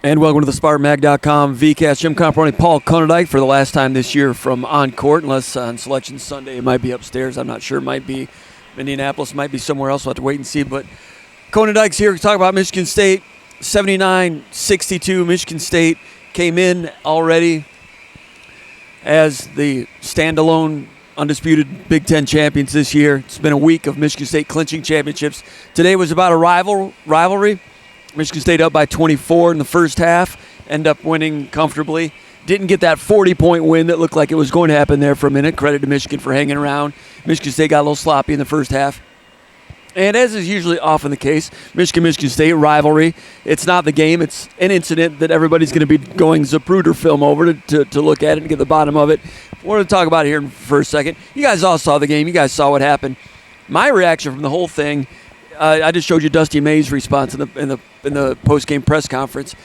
And welcome to the SpartanMag.com VCast. Jim Comparoni, Paul Konyndyk for the last time this year from on court, unless on Selection Sunday it might be upstairs. I'm not sure. It might be Indianapolis, might be somewhere else. We'll have to wait and see. But Konyndy's here to talk about Michigan State. 79-62. Michigan State came in already as the standalone undisputed Big Ten champions this year. It's been a week of Michigan State clinching championships. Today was about a rivalry. Michigan State up by 24 in the first half, end up winning comfortably. Didn't get that 40-point win that looked like it was going to happen there for a minute. Credit to Michigan for hanging around. Michigan State got a little sloppy in the first half. And as is usually often the case, Michigan State rivalry, it's not the game. It's an incident that everybody's going to be going Zapruder film over to look at it and get the bottom of it. We're going to talk about it here for a second. You guys all saw the game. You guys saw what happened. My reaction from the whole thing, I just showed you Dusty May's response in the post-game press conference.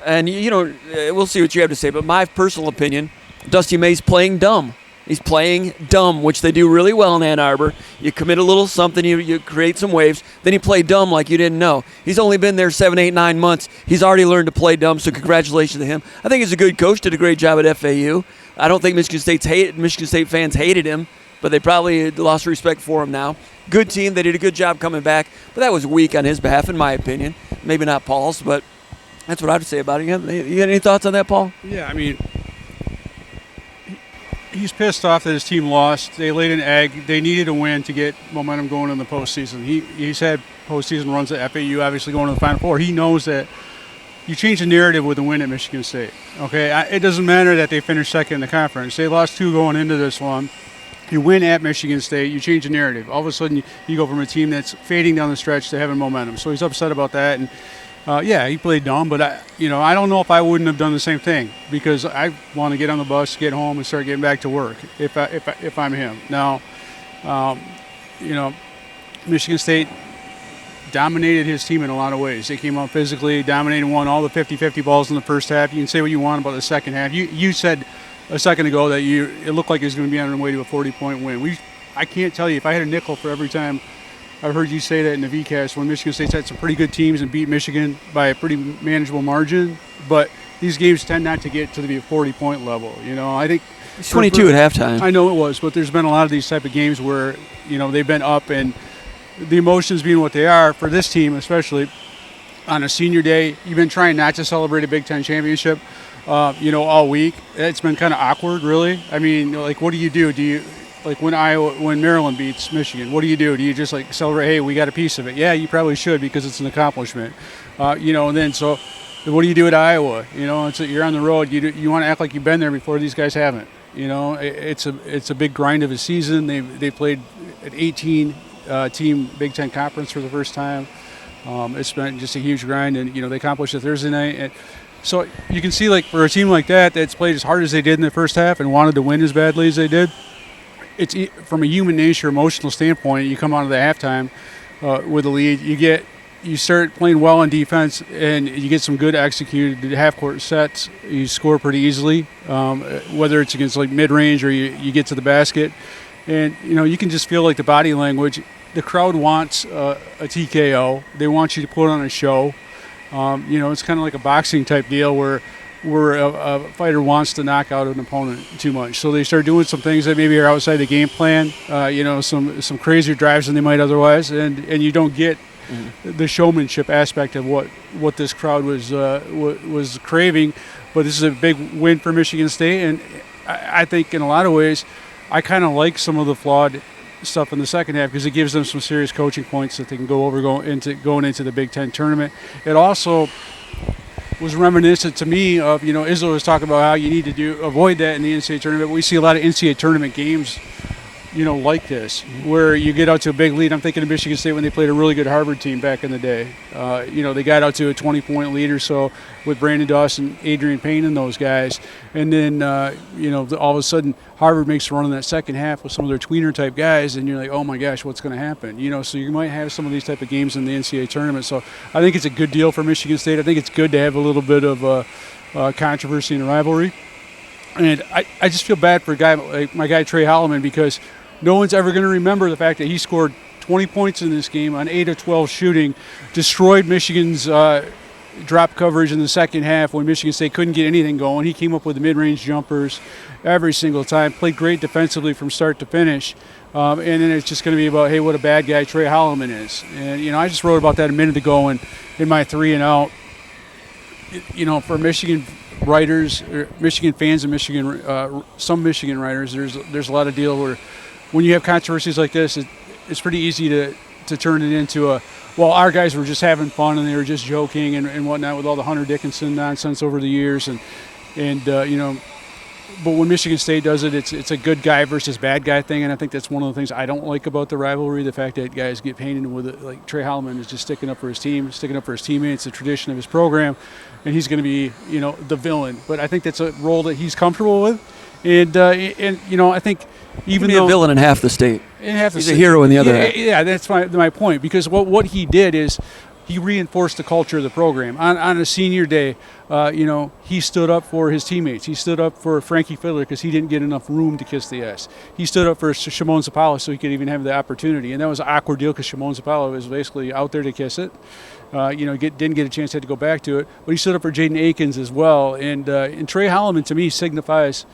And, we'll see what you have to say. But my personal opinion, Dusty May's playing dumb. He's playing dumb, which they do really well in Ann Arbor. You commit a little something, you create some waves, then you play dumb like you didn't know. He's only been there 7, 8, 9 months. He's already learned to play dumb, so congratulations to him. I think he's a good coach, did a great job at FAU. I don't think Michigan State fans hated him, but they probably lost respect for him now. Good team. They did a good job coming back, but that was weak on his behalf, in my opinion. Maybe not Paul's, but that's what I would say about it. You got any thoughts on that, Paul? Yeah, I mean, he's pissed off that his team lost. They laid an egg. They needed a win to get momentum going in the postseason. He's had postseason runs at FAU, obviously going to the Final Four. He knows that you change the narrative with a win at Michigan State. Okay, it doesn't matter that they finished second in the conference. They lost 2 going into this one. You win at Michigan State, you change the narrative. All of a sudden, you go from a team that's fading down the stretch to having momentum. So he's upset about that. And, he played dumb. But, I don't know if I wouldn't have done the same thing because I want to get on the bus, get home, and start getting back to work if I'm him. Now, Michigan State dominated his team in a lot of ways. They came out physically, dominated, won all the 50-50 balls in the first half. You can say what you want about the second half. You said a second ago that it looked like it was going to be on the way to a 40-point win. I can't tell you, if I had a nickel for every time I've heard you say that in the VCast, when Michigan State's had some pretty good teams and beat Michigan by a pretty manageable margin, but these games tend not to get to the 40-point level. I think it's 22 at halftime. I know it was, but there's been a lot of these type of games where, they've been up and the emotions being what they are for this team, especially on a senior day. You've been trying not to celebrate a Big Ten championship, all week. It's been kind of awkward, really. I mean, what do you do? Do you, when Maryland beats Michigan, what do you do? Do you just celebrate, hey, we got a piece of it? Yeah, you probably should because it's an accomplishment. And then so what do you do at Iowa? You're on the road. You want to act like you've been there before. These guys haven't. It's a big grind of a season. They played an 18-team Big Ten conference for the first time. It's been just a huge grind, and they accomplished it Thursday night. And so you can see, for a team like that's played as hard as they did in the first half and wanted to win as badly as they did, it's from a human nature, emotional standpoint, you come out of the halftime with a lead, you start playing well on defense, and you get some good executed half-court sets. You score pretty easily, whether it's against mid-range or you get to the basket. And, you can just feel the body language. The crowd wants a TKO. They want you to put on a show. It's kind of like a boxing type deal where a fighter wants to knock out an opponent too much. So they start doing some things that maybe are outside the game plan, some crazier drives than they might otherwise, and you don't get the showmanship aspect of what this crowd was craving. But this is a big win for Michigan State, and I think in a lot of ways I kind of like some of the flawed stuff in the second half because it gives them some serious coaching points that they can go over going into the Big Ten tournament. It also was reminiscent to me of, Izzo was talking about how you need to avoid that in the NCAA tournament. We see a lot of NCAA tournament games, like this, where you get out to a big lead. I'm thinking of Michigan State when they played a really good Harvard team back in the day. They got out to a 20-point lead or so with Brandon Dawson, Adrian Payne, and those guys. And then, all of a sudden, Harvard makes a run in that second half with some of their tweener-type guys, and you're like, oh, my gosh, what's going to happen? So you might have some of these type of games in the NCAA tournament. So I think it's a good deal for Michigan State. I think it's good to have a little bit of controversy and rivalry. And I just feel bad for a guy like my guy Tre Holloman because no one's ever going to remember the fact that he scored 20 points in this game on 8 of 12 shooting, destroyed Michigan's drop coverage in the second half when Michigan State couldn't get anything going. He came up with the mid-range jumpers every single time, played great defensively from start to finish. And then it's just going to be about, hey, what a bad guy Tre Holloman is. And, I just wrote about that a minute ago in my 3 and Out. For Michigan writers, or Michigan fans and some Michigan writers, there's a lot of deal where when you have controversies like this, it's pretty easy to turn it into our guys were just having fun and they were just joking and whatnot with all the Hunter Dickinson nonsense over the years. But when Michigan State does it, it's a good guy versus bad guy thing, and I think that's one of the things I don't like about the rivalry, the fact that guys get painted with it. Like Tre Holloman is just sticking up for his team, sticking up for his teammates, the tradition of his program, and he's going to be, the villain. But I think that's a role that he's comfortable with, and I think even though a villain in half the state, he's a hero in the other half. Yeah, that's my point, because what he did is he reinforced the culture of the program. On a senior day, he stood up for his teammates. He stood up for Frankie Fiddler because he didn't get enough room to kiss the S. He stood up for Shimon Zapala so he could even have the opportunity. And that was an awkward deal because Shimon Zapala was basically out there to kiss it. Didn't get a chance, had to go back to it. But he stood up for Jaden Akins as well. And Tre Holloman, to me, signifies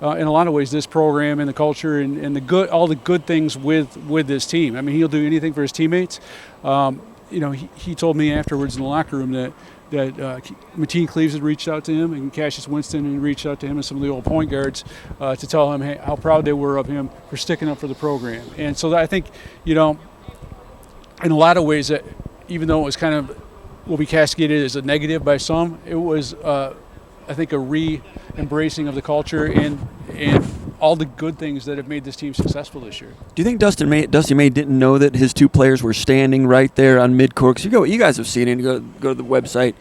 in a lot of ways this program and the culture and all the good things with this team. I mean, he'll do anything for his teammates. He told me afterwards in the locker room that Mateen Cleaves had reached out to him, and Cassius Winston had reached out to him and some of the old point guards to tell him how proud they were of him for sticking up for the program. And so I think, in a lot of ways, that even though it was kind of will be cascaded as a negative by some, it was, I think, a re-embracing of the culture and all the good things that have made this team successful this year. Do you think Dusty May didn't know that his two players were standing right there on midcourt? Because you guys have seen it. You go to the website.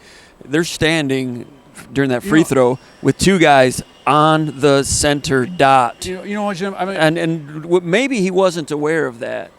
They're standing during that free throw with two guys on the center dot. You know what, Jim? I mean, and maybe he wasn't aware of that.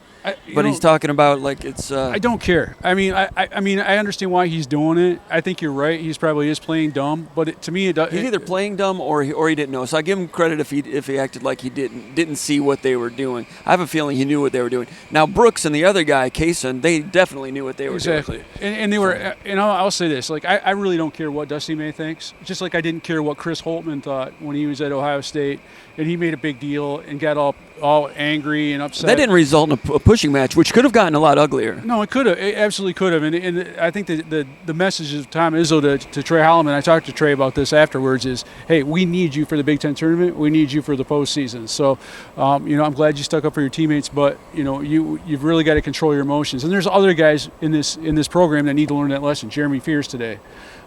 But he's talking about like it's. I don't care. I mean, I understand why he's doing it. I think you're right. He's probably is playing dumb. But to me, he's either playing dumb or he didn't know. So I give him credit if he acted like he didn't see what they were doing. I have a feeling he knew what they were doing. Now Brooks and the other guy, Kaysen, they definitely knew what they were doing. Exactly. And they were. I'll say this. Like I really don't care what Dusty May thinks. Just like I didn't care what Chris Holtman thought when he was at Ohio State, and he made a big deal and got all angry and upset. That didn't result in a pushing match, which could have gotten a lot uglier. No, it could have. It absolutely could have. And I think the message of Tom Izzo to Tre Holloman, I talked to Tre about this afterwards, is, hey, we need you for the Big Ten tournament. We need you for the postseason. So, I'm glad you stuck up for your teammates, but, you've really got to control your emotions. And there's other guys in this program that need to learn that lesson. Jeremy Fears today.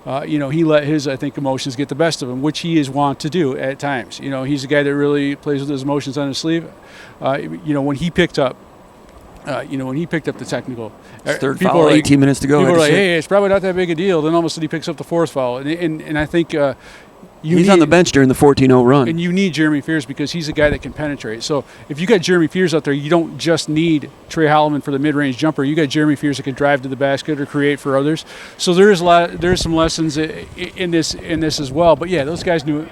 He let his, I think, emotions get the best of him, which he is wont to do at times. He's a guy that really plays with his emotions on his sleeve. When he picked up the technical, third foul, 18 minutes to go. People are like, hey, it's probably not that big a deal. Then all of a sudden he picks up the fourth foul. And I think he's on the bench during the 14-0 run. And you need Jeremy Fears because he's a guy that can penetrate. So if you got Jeremy Fears out there, you don't just need Tre Holloman for the mid-range jumper. You got Jeremy Fears that can drive to the basket or create for others. So there's some lessons in this as well. But yeah, those guys knew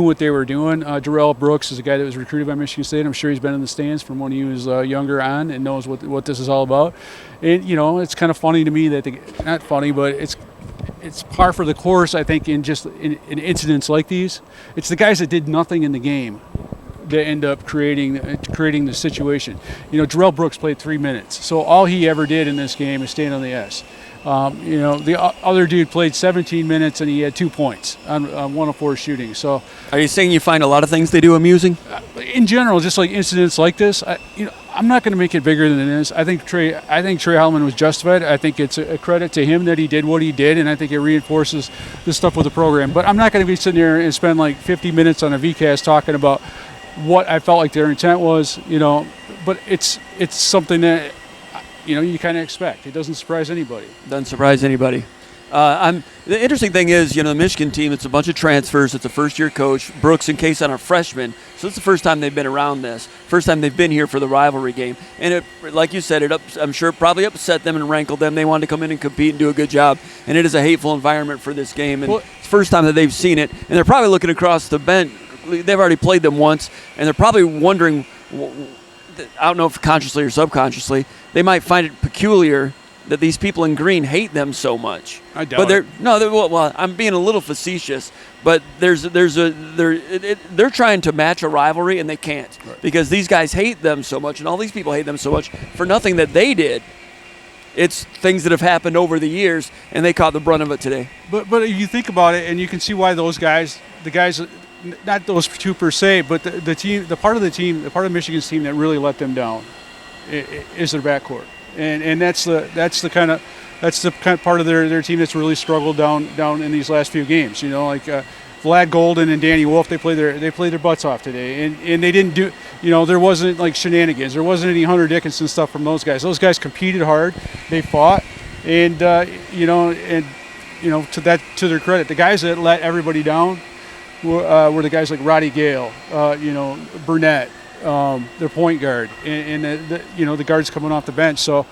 what they were doing. Darrell Brooks is a guy that was recruited by Michigan State. I'm sure he's been in the stands from when he was younger on and knows what this is all about. And it's kind of funny to me that not funny, but it's par for the course, I think, in incidents like these. It's the guys that did nothing in the game that end up creating the situation. Darrell Brooks played 3 minutes, so all he ever did in this game is stand on the S. The other dude played 17 minutes and he had 2 points on 1 of 4 shooting. So, are you saying you find a lot of things they do amusing? In general, just like incidents like this, I'm not going to make it bigger than it is. I think Tre Holloman was justified. I think it's a credit to him that he did what he did, and I think it reinforces this stuff with the program. But I'm not going to be sitting there and spend like 50 minutes on a VCast talking about what I felt like their intent was. But it's something that you kind of expect. It doesn't surprise anybody. Doesn't surprise anybody. The interesting thing is, the Michigan team, it's a bunch of transfers. It's a first-year coach. Brooks and Kaysen are freshmen, so it's the first time they've been around this. First time they've been here for the rivalry game. And it, like you said, I'm sure it probably upset them and rankled them. They wanted to come in and compete and do a good job. And it is a hateful environment for this game. And it's the first time that they've seen it. And they're probably looking across the bench. They've already played them once, and they're probably wondering, I don't know if consciously or subconsciously, they might find it peculiar that these people in green hate them so much. I doubt but it. well, I'm being a little facetious, but they're trying to match a rivalry and they can't because these guys hate them so much and all these people hate them so much for nothing that they did. It's things that have happened over the years, and they caught the brunt of it today. But if you think about it, and you can see why those guys, the guys, not those two per se, but the team, the part of Michigan's team that really let them down is their backcourt, and that's the kind of part of their team that's really struggled down in these last few games. You know, like Vlad Golden and Danny Wolf, they played their butts off today, and they didn't do. You know, there wasn't like shenanigans. There wasn't any Hunter Dickinson stuff from those guys. Those guys competed hard. They fought, and to their credit, the guys that let everybody down were the guys like Roddy Gale, Burnett, their point guard, and the guards coming off the bench. So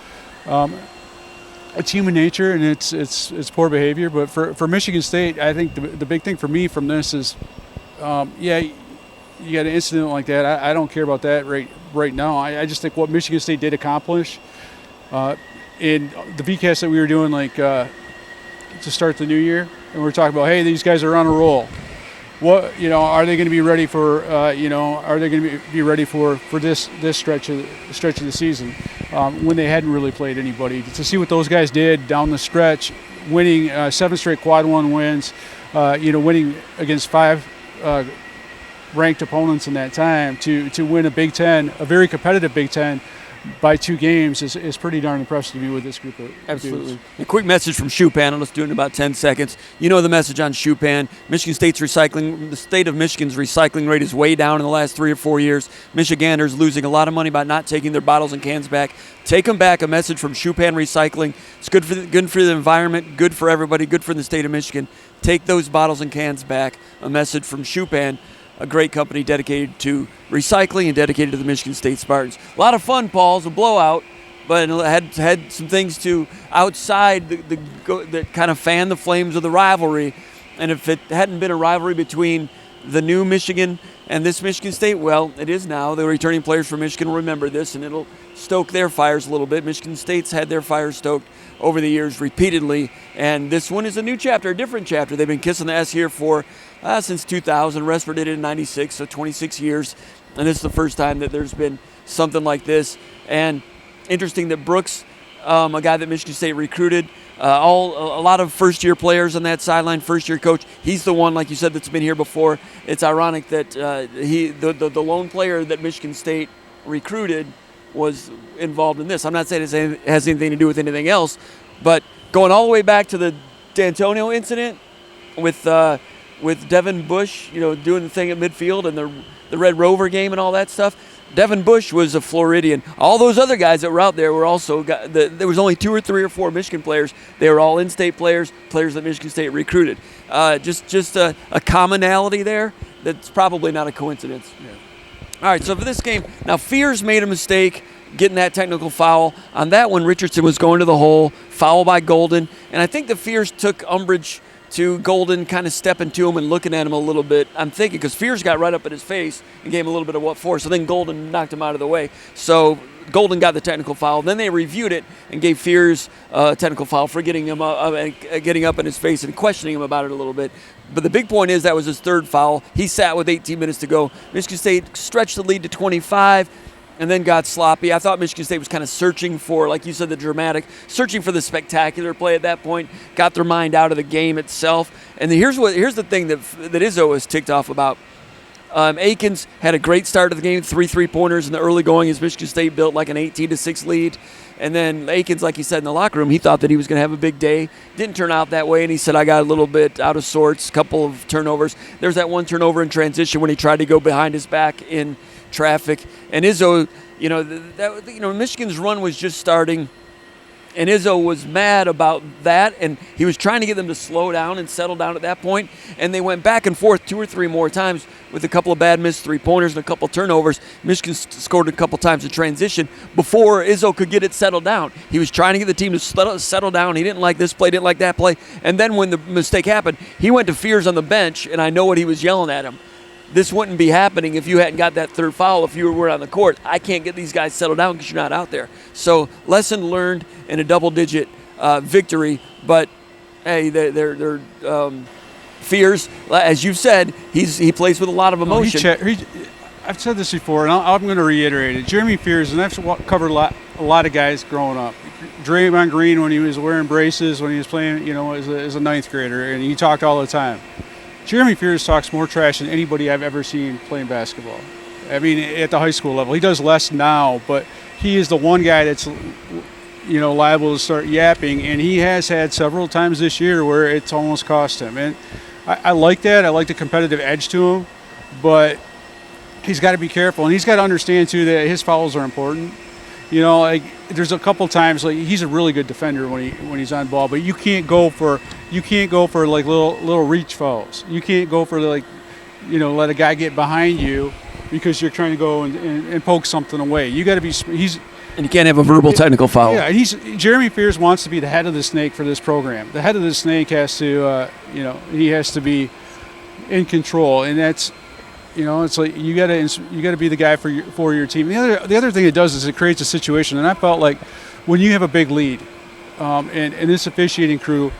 it's human nature and it's poor behavior. But for Michigan State, I think the big thing for me from this is, you got an incident like that. I don't care about that right now. I just think what Michigan State did accomplish in the VCAS that we were doing, like to start the new year, and we were talking about, hey, these guys are on a roll. What are they going to be ready for? Are they going to be ready for this stretch of the season when they hadn't really played anybody? To see what those guys did down the stretch, winning 7 straight quad 1 wins, winning against 5 ranked opponents in that time, to win a Big Ten, a very competitive Big Ten, by 2 games is pretty darn impressive to me with this group of Absolutely. dudes. A quick message from Shupan. Let's do it in about 10 seconds. You know the message on Shupan. The state of Michigan's recycling rate is way down in the last 3 or 4 years. Michiganders losing a lot of money by not taking their bottles and cans back. Take them back. A message from Shupan Recycling. It's good for the environment, good for everybody, good for the state of Michigan. Take those bottles and cans back. A message from Shupan, a great company dedicated to recycling and dedicated to the Michigan State Spartans. A lot of fun, Paul. It was a blowout, but it had some things to outside that kind of fan the flames of the rivalry. And if it hadn't been a rivalry between the new Michigan and this Michigan State, well, it is now. The returning players from Michigan will remember this, and it'll stoke their fires a little bit. Michigan State's had their fires stoked over the years repeatedly, and this one is a new chapter, a different chapter. They've been kissing the ass here for since 2000. Restford did it in 96, so 26 years, and this is the first time that there's been something like this. And interesting that Brooks, a guy that Michigan State recruited, a lot of first-year players on that sideline, first-year coach. He's the one, like you said, that's been here before. It's ironic that the lone player that Michigan State recruited was involved in this. I'm not saying it has anything to do with anything else, but going all the way back to the D'Antonio incident with Devin Bush, doing the thing at midfield and the Red Rover game and all that stuff. Devin Bush was a Floridian. All those other guys that were out there were also there was only 2 or 3 or 4 Michigan players. They were all in-state players that Michigan State recruited. Just a commonality there that's probably not a coincidence. Yeah. All right, so for this game, now Fears made a mistake getting that technical foul. On that one, Richardson was going to the hole, foul by Golden, and I think the Fears took umbrage to Golden kind of stepping to him and looking at him a little bit. I'm thinking because Fears got right up in his face and gave him a little bit of what for, so then Golden knocked him out of the way. So Golden got the technical foul. Then they reviewed it and gave Fears a technical foul for getting up in his face and questioning him about it a little bit. But the big point is that was his 3rd foul. He sat with 18 minutes to go. Michigan State stretched the lead to 25 and then got sloppy. I thought Michigan State was kind of searching for, like you said, the dramatic, searching for the spectacular play at that point, got their mind out of the game itself. And here's the thing that Izzo was ticked off about. Akins had a great start of the game, 3 3-pointers in the early going as Michigan State built like an 18-6 lead. And then Akins, like he said in the locker room, he thought that he was going to have a big day. Didn't turn out that way, and he said, I got a little bit out of sorts, couple of turnovers. There's that one turnover in transition when he tried to go behind his back in traffic. And Izzo, Michigan's run was just starting, and Izzo was mad about that, and he was trying to get them to slow down and settle down at that point, and they went back and forth 2 or 3 more times with a couple of bad missed 3-pointers and a couple of turnovers. Michigan scored a couple times in transition before Izzo could get it settled down. He was trying to get the team to settle down. He didn't like this play, didn't like that play, and then when the mistake happened, he went to Fears on the bench, and I know what he was yelling at him. this wouldn't be happening if you hadn't got that third foul, if you were on the court. I can't get these guys settled down because you're not out there. So lesson learned in a double-digit victory, but hey, they're fears, as you've said, he plays with a lot of emotion. I've said this before, and I'm going to reiterate it. Jeremy Fears, and I've covered a lot of guys growing up. Draymond Green, when he was wearing braces, when he was playing, as a ninth grader, and he talked all the time. Jeremy Fears talks more trash than anybody I've ever seen playing basketball. I mean, at the high school level. He does less now, but he is the one guy that's, liable to start yapping, and he has had several times this year where it's almost cost him. And I like that. I like the competitive edge to him, but he's got to be careful, and he's got to understand too that his fouls are important. There's a couple times he's a really good defender when he's on ball, but you can't go for like little reach fouls. You can't go for let a guy get behind you because you're trying to go and poke something away. You got to be and you can't have a verbal technical foul. Yeah, Jeremy Fears wants to be the head of the snake for this program. The head of the snake has to he has to be in control, and that's. It's like you got to be the guy for your team. The other thing it does is it creates a situation, and I felt like when you have a big lead, and this officiating crew,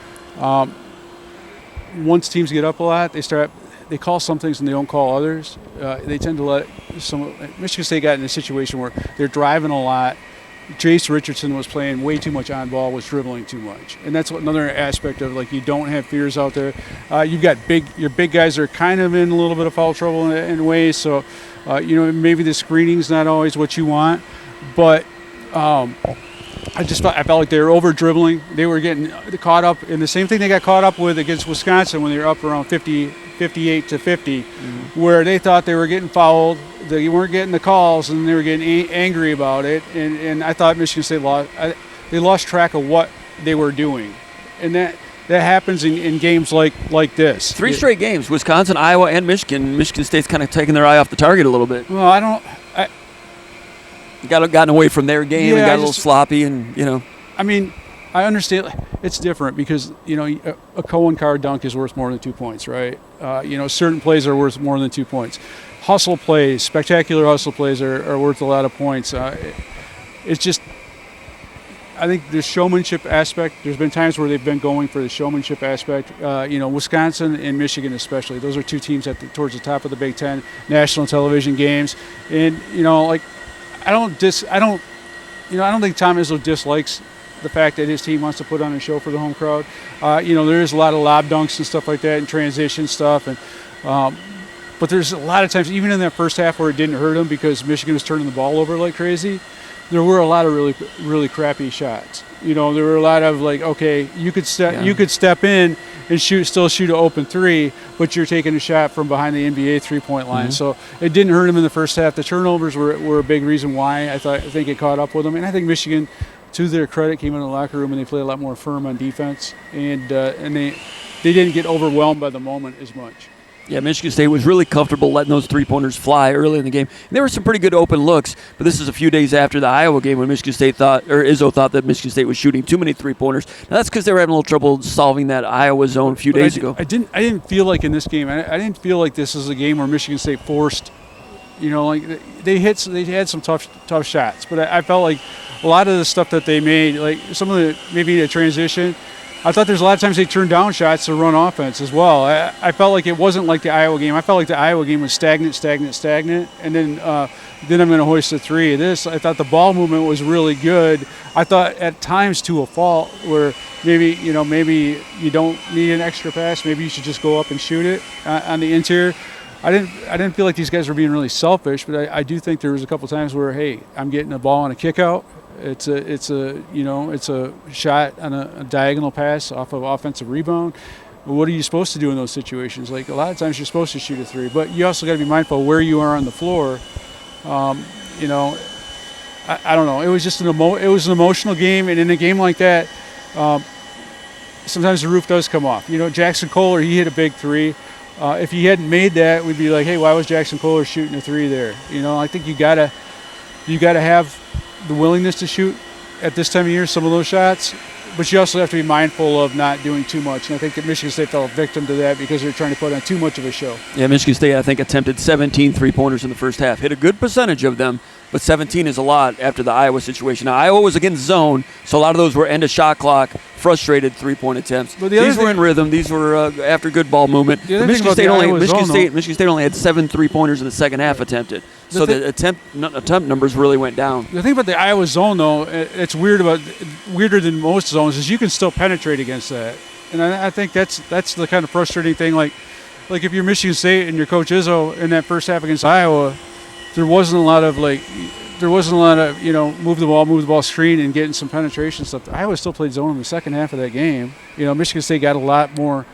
once teams get up a lot, they call some things and they don't call others. They tend to let Michigan State got in a situation where they're driving a lot. Jace Richardson was playing way too much on ball, was dribbling too much, and that's another aspect of you don't have Fears out there. You've got your big guys are kind of in a little bit of foul trouble in ways, so maybe the screening's not always what you want, but I felt like they were over dribbling. They were getting caught up in the same thing they got caught up with against Wisconsin when they were up around 58 to 50, where they thought they were getting fouled. They weren't getting the calls, and they were getting angry about it. And I thought Michigan State lost track of what they were doing, and that happens in games like this. 3 straight games: Wisconsin, Iowa, and Michigan. Michigan State's kind of taking their eye off the target a little bit. Well, gotten away from their game and got a little sloppy, and I mean, I understand it's different because a Cohen card dunk is worth more than 2 points, right? Certain plays are worth more than 2 points. Hustle plays, spectacular hustle plays are worth a lot of points. It's just, I think the showmanship aspect. There's been times where they've been going for the showmanship aspect. Wisconsin and Michigan especially. Those are two teams towards the top of the Big Ten national television games, and I don't think Tom Izzo dislikes the fact that his team wants to put on a show for the home crowd. There is a lot of lob dunks and stuff like that and transition stuff. But there's a lot of times, even in that first half where it didn't hurt him because Michigan was turning the ball over like crazy, there were a lot of really, really crappy shots. There were a lot of you could step in and still shoot an open three, but you're taking a shot from behind the NBA 3-point line. Mm-hmm. So it didn't hurt him in the first half. The turnovers were a big reason why I think it caught up with them. And I think Michigan, to their credit, came in the locker room and they played a lot more firm on defense, and they didn't get overwhelmed by the moment as much. Yeah, Michigan State was really comfortable letting those three-pointers fly early in the game. And there were some pretty good open looks, but this is a few days after the Iowa game when Izzo thought that Michigan State was shooting too many three-pointers. Now, that's because they were having a little trouble solving that Iowa zone a few days ago. I didn't feel like in this game, I didn't feel like this is a game where Michigan State forced, they had some tough shots, but I felt like a lot of the stuff that they made, like some of maybe the transition, I thought there's a lot of times they turned down shots to run offense as well. I felt like it wasn't like the Iowa game. I felt like the Iowa game was stagnant, and then I'm going to hoist a three. I thought the ball movement was really good. I thought at times to a fault where maybe you don't need an extra pass. Maybe you should just go up and shoot it on the interior. I didn't feel like these guys were being really selfish, but I do think there was a couple times where, hey, I'm getting a ball on a kick out. It's a shot on a diagonal pass off of offensive rebound. What are you supposed to do in those situations? Like a lot of times you're supposed to shoot a three, but you also got to be mindful of where you are on the floor. I don't know. It was just an emotional game, and in a game like that, sometimes the roof does come off. Jackson Kohler, he hit a big three. If he hadn't made that, we'd be like, hey, why was Jackson Kohler shooting a three there? I think you gotta have the willingness to shoot at this time of year some of those shots, but you also have to be mindful of not doing too much. And I think that Michigan State fell victim to that because they're trying to put on too much of a show. Yeah, Michigan State, I think, attempted 17 three-pointers in the first half. Hit a good percentage of them, but 17 is a lot after the Iowa situation. Now, Iowa was against zone, so a lot of those were end-of-shot clock, frustrated three-point attempts. These were in rhythm. These were after good ball movement. Michigan State only had 7 three-pointers in the second half attempted. So the attempt numbers really went down. The thing about the Iowa zone, though, it's weirder than most zones, is you can still penetrate against that. And I think that's the kind of frustrating thing. Like if you're Michigan State and your coach Izzo in that first half against Iowa, there wasn't a lot of move the ball screen and getting some penetration stuff. Iowa still played zone in the second half of that game. Michigan State got a lot more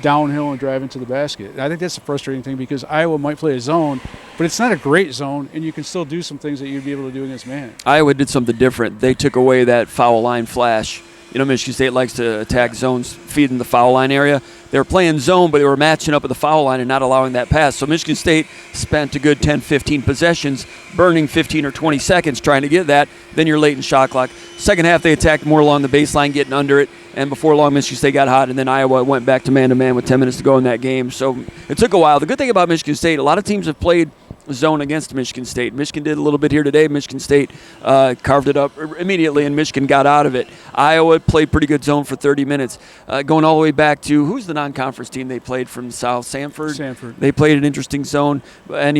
downhill and drive into the basket. And I think that's the frustrating thing because Iowa might play a zone, but it's not a great zone, and you can still do some things that you'd be able to do against man. Iowa did something different. They took away that foul line flash. Michigan State likes to attack zones, feeding the foul line area. They were playing zone, but they were matching up at the foul line and not allowing that pass. So Michigan State spent a good 10, 15 possessions, burning 15 or 20 seconds trying to get that. Then you're late in shot clock. Second half, they attacked more along the baseline, getting under it. And before long, Michigan State got hot, and then Iowa went back to man-to-man with 10 minutes to go in that game. So it took a while. The good thing about Michigan State, a lot of teams have played zone against Michigan State. Michigan did a little bit here today. Michigan State carved it up immediately, and Michigan got out of it. Iowa played pretty good zone for 30 minutes. Going all the way back to, who's the non-conference team they played from the South? Samford. They played an interesting zone. And,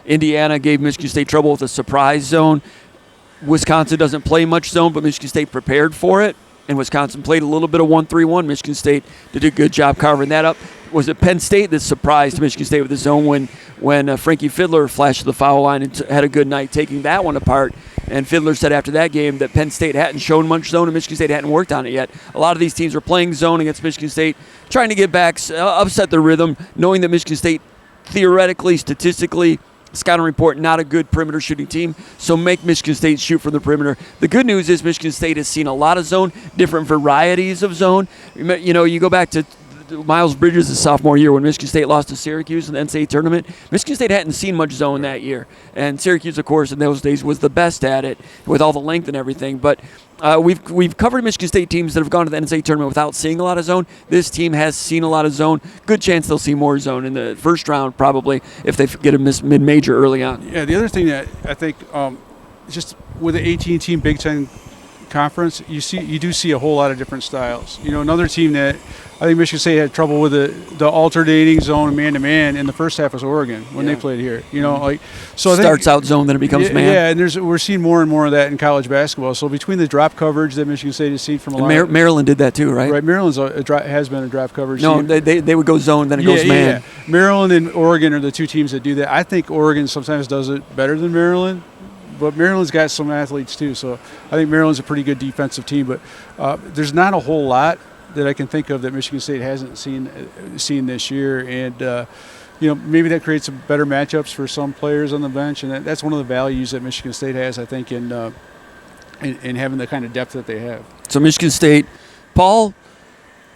Indiana gave Michigan State trouble with a surprise zone. Wisconsin doesn't play much zone, but Michigan State prepared for it. And Wisconsin played a little bit of 1-3-1. Michigan State did a good job carving that up. Was it Penn State that surprised Michigan State with the zone when Frankie Fiddler flashed the foul line and had a good night taking that one apart? And Fiddler said after that game that Penn State hadn't shown much zone and Michigan State hadn't worked on it yet. A lot of these teams were playing zone against Michigan State, trying to get back, upset the rhythm, knowing that Michigan State theoretically, statistically, scouting report, not a good perimeter shooting team, so make Michigan State shoot from the perimeter. The good news is Michigan State has seen a lot of zone, different varieties of zone. You go back to Miles Bridges' sophomore year when Michigan State lost to Syracuse in the NCAA tournament. Michigan State hadn't seen much zone that year. And Syracuse, of course, in those days was the best at it with all the length and everything. But we've covered Michigan State teams that have gone to the NCAA tournament without seeing a lot of zone. This team has seen a lot of zone. Good chance they'll see more zone in the first round probably if they get a mid-major early on. Yeah, the other thing that I think just with the 18-team Big Ten conference, you do see a whole lot of different styles. Another team that I think Michigan State had trouble with the alternating zone man-to-man in the first half was Oregon when they played here. So starts out zone, then it becomes man. Yeah, and we're seeing more and more of that in college basketball. So between the drop coverage that Michigan State has seen from a lot, Maryland did that too, right? Right, Maryland's has been a drop coverage. No, they would go zone, then it goes man. Yeah. Maryland and Oregon are the two teams that do that. I think Oregon sometimes does it better than Maryland. But Maryland's got some athletes too, so I think Maryland's a pretty good defensive team. But there's not a whole lot that I can think of that Michigan State hasn't seen this year, and maybe that creates some better matchups for some players on the bench, and that's one of the values that Michigan State has, I think, in having the kind of depth that they have. So Michigan State, Paul,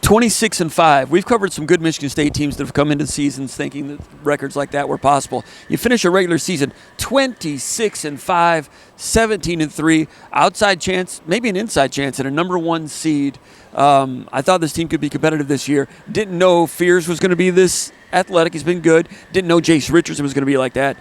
26-5. We've covered some good Michigan State teams that have come into seasons thinking that records like that were possible. You finish a regular season 26-5, 17-3, outside chance, maybe an inside chance at a number 1 seed. I thought this team could be competitive this year. Didn't know Fears was going to be this athletic. He's been good. Didn't know Jace Richardson was going to be like that.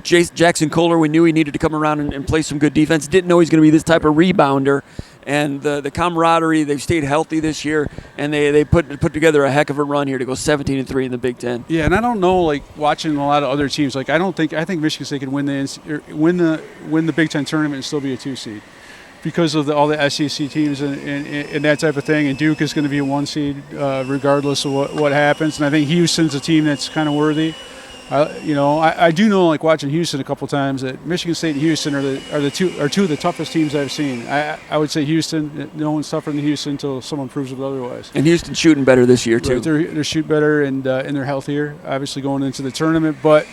Jackson Kohler, we knew he needed to come around and play some good defense. Didn't know he's going to be this type of rebounder. And the camaraderie, they've stayed healthy this year, and they put together a heck of a run here to go 17-3 in the Big Ten. Yeah, and I don't know, watching a lot of other teams, I think Michigan State can win the Big Ten tournament and still be a 2 seed because of all the SEC teams and that type of thing. And Duke is going to be a 1 seed regardless of what happens. And I think Houston's a team that's kind of worthy. I do know, watching Houston a couple times, that Michigan State and Houston are two of the toughest teams I've seen. I would say Houston. No one's tougher than Houston until someone proves it otherwise. And Houston's shooting better this year too. Right, they're shooting better and they're healthier, obviously going into the tournament. But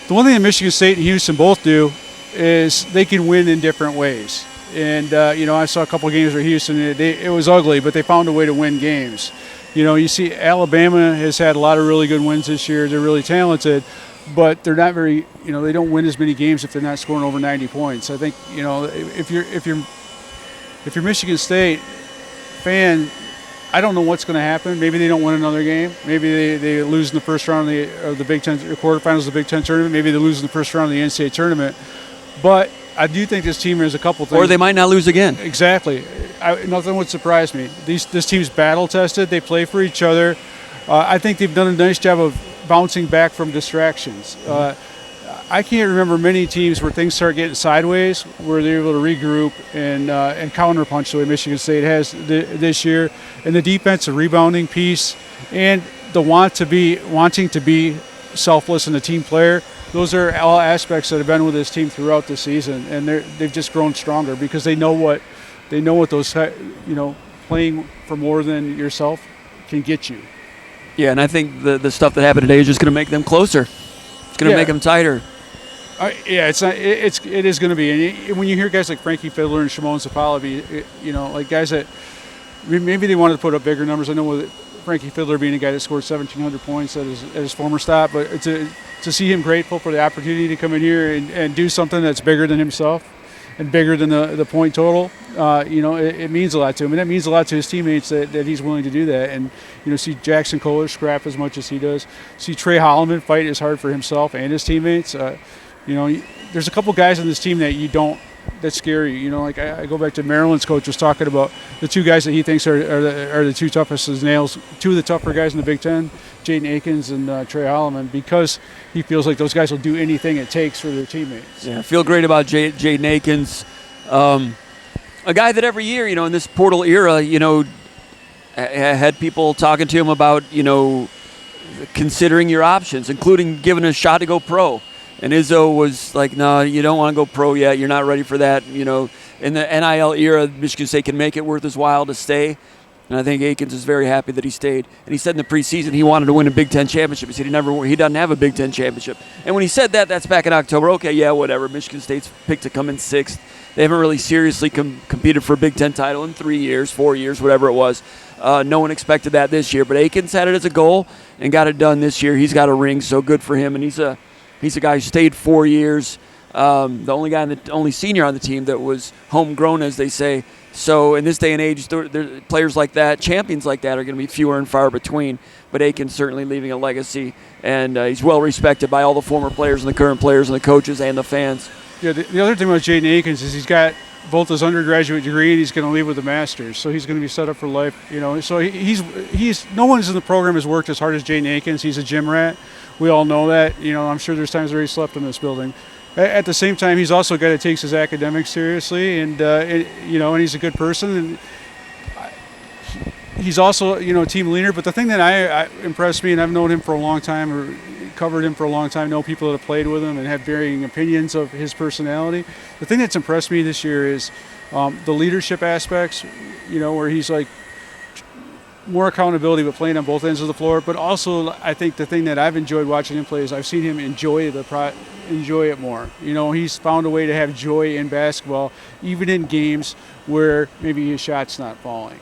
the one thing that Michigan State and Houston both do is they can win in different ways. And I saw a couple of games where Houston it was ugly, but they found a way to win games. You see Alabama has had a lot of really good wins this year. They're really talented, but they're not very, they don't win as many games if they're not scoring over 90 points. I think, if you're if you're Michigan State fan, I don't know what's going to happen. Maybe they don't win another game. Maybe they lose in the first round of the Big Ten quarterfinals of the Big Ten tournament. Maybe they lose in the first round of the NCAA tournament. But I do think this team has a couple things. Or they might not lose again. Exactly. Nothing would surprise me. This team's battle tested. They play for each other. I think they've done a nice job of bouncing back from distractions. I can't remember many teams where things start getting sideways where they're able to regroup and counterpunch the way Michigan State has this year. And the defensive rebounding piece and the wanting to be selfless and a team player, those are all aspects that have been with this team throughout the season, and they've just grown stronger because they know what those, playing for more than yourself can get you. Yeah, and I think the stuff that happened today is just going to make them closer. It's going to make them tighter. It is going to be. And when you hear guys like Frankie Fiddler and Shimon Sapalabi, like guys that maybe they wanted to put up bigger numbers. I know with Frankie Fiddler being a guy that scored 1,700 points at his former stop, but to see him grateful for the opportunity to come in here and do something that's bigger than himself and bigger than the point total, it means a lot to him. And that means a lot to his teammates that he's willing to do that. And, see Jackson Kohler scrap as much as he does. See Tre Holloman fight as hard for himself and his teammates. There's a couple guys on this team that scare you. Like I go back to Maryland's coach was talking about the two guys that he thinks are the two toughest as nails, two of the tougher guys in the Big Ten, Jaden Akins and Tre Holloman, because he feels like those guys will do anything it takes for their teammates. Yeah, I feel great about Jaden Akins, a guy that every year, in this portal era, had people talking to him about, considering your options, including giving a shot to go pro. And Izzo was like, no, you don't want to go pro yet. You're not ready for that. In the NIL era, Michigan State can make it worth his while to stay. And I think Akins is very happy that he stayed. And he said in the preseason he wanted to win a Big Ten championship. He said he doesn't have a Big Ten championship. And when he said that, that's back in October. Okay, yeah, whatever. Michigan State's picked to come in sixth. They haven't really seriously competed for a Big Ten title in 3 years, 4 years, whatever it was. No one expected that this year. But Akins had it as a goal and got it done this year. He's got a ring, so good for him. And he's a guy who stayed 4 years, the only senior on the team that was homegrown, as they say. So in this day and age, players like that, champions like that, are going to be fewer and far between. But Akins certainly leaving a legacy, and he's well respected by all the former players and the current players and the coaches and the fans. Yeah, the other thing about Jaden Akins is he's got both his undergraduate degree and he's going to leave with a master's, so he's going to be set up for life. So he's no one's in the program has worked as hard as Jaden Akins. He's a gym rat. We all know that. I'm sure there's times where he slept in this building. At the same time, he's also a guy that takes his academics seriously, and and he's a good person. And he's also a team leader. But the thing that I impressed me, and I've known him for a long time, or covered him for a long time, know people that have played with him and have varying opinions of his personality. The thing that's impressed me this year is the leadership aspects. Where he's like, more accountability, but playing on both ends of the floor. But also, I think the thing that I've enjoyed watching him play is I've seen him enjoy it more. He's found a way to have joy in basketball, even in games where maybe his shot's not falling.